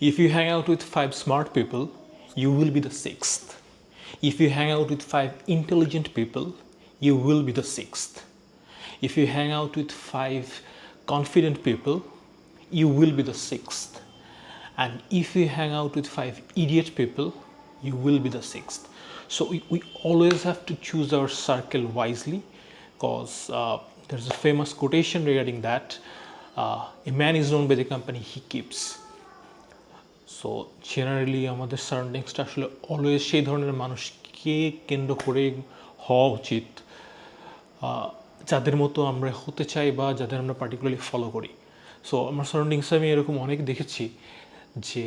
If you hang out with 5 smart people, you will be the 6th. If you hang out with 5 intelligent people, you will be the 6th. If you hang out with 5 confident people, you will be the 6th. And if you hang out with 5 idiot people, you will be the 6th. So we always have to choose our circle wisely, because there's a famous quotation regarding that. A man is known by the company he keeps. So generally আমাদের সারাউন্ডিংসটা আসলে always সেই ধরনের মানুষকে কেন্দ্র করে হওয়া উচিত, যাদের মতো আমরা হতে চাই বা যাদের আমরা পার্টিকুলারলি ফলো করি। সো আমার সারাউন্ডিংসে আমি এরকম অনেক দেখেছি যে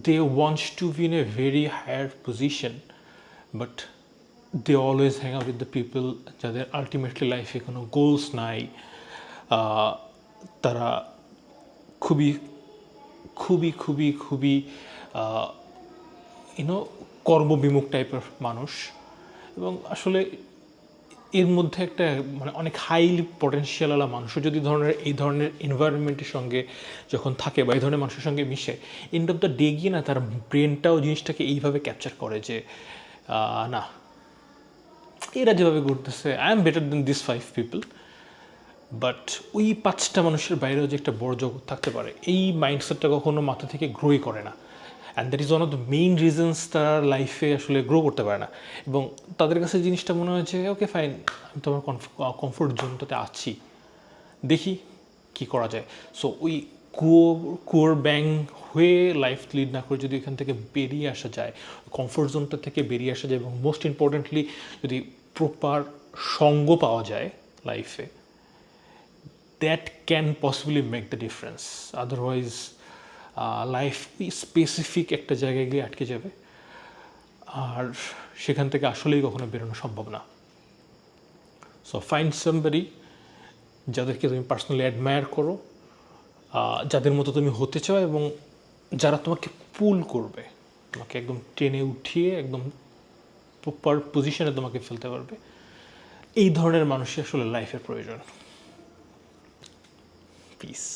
they wants to be in a very higher position, but they always hang out with the people যাদের আলটিমেটলি লাইফে কোনো গোলস নাই। তারা খুবই খুবই খুবই খুবই কর্মবিমুখ টাইপের মানুষ, এবং আসলে এর মধ্যে একটা মানে অনেক হাইলি পটেনশিয়ালওয়ালা মানুষও যদি এই ধরনের এনভায়রনমেন্টের সঙ্গে যখন থাকে বা এই ধরনের মানুষের সঙ্গে মিশে, এন্ড অফ দ্য ডে গিয়ে না তার ব্রেনটাও জিনিসটাকে এইভাবে ক্যাপচার করে যে না, এরা যেভাবে ঘুরতেছে I am better then this 5 people. But ওই 5টা মানুষের বাইরেও যে একটা বড় জগৎ থাকতে পারে, এই মাইন্ডসেটটা কখনো মাথা থেকে গ্রোই করে না। And that is one of the main reasons তারা লাইফে আসলে গ্রো করতে পারে না, এবং তাদের কাছে জিনিসটা মনে হয় যে ওকে ফাইন, আমি তো আমার কমফোর্ট জোনটাতে আছি, দেখি কি করা যায়। সো ওই কুয়োর ব্যাং হয়ে লাইফ লিড না করে যদি এখান থেকে বেরিয়ে আসা যায়, কমফোর্ট জোনটা থেকে বেরিয়ে আসা যায়, এবং মোস্ট ইম্পর্টেন্টলি যদি প্রপার সঙ্গ পাওয়া যায় লাইফে, that can possibly make the difference. Otherwise life specific একটা জায়গায় গিয়ে আটকে যাবে, আর সেখান থেকে আসলেই কখনো বেরোনো সম্ভব না। সো ফাইন্ড সামবডি যাদেরকে তুমি পার্সোনালি অ্যাডমায়ার করো, যাদের মতো তুমি হতে চাও, এবং যারা তোমাকে পুল করবে, তোমাকে একদম টেনে উঠিয়ে একদম প্রপার পজিশনে তোমাকে ফেলতে পারবে। এই ধরনের মানুষই আসলে লাইফের প্রয়োজন। Peace.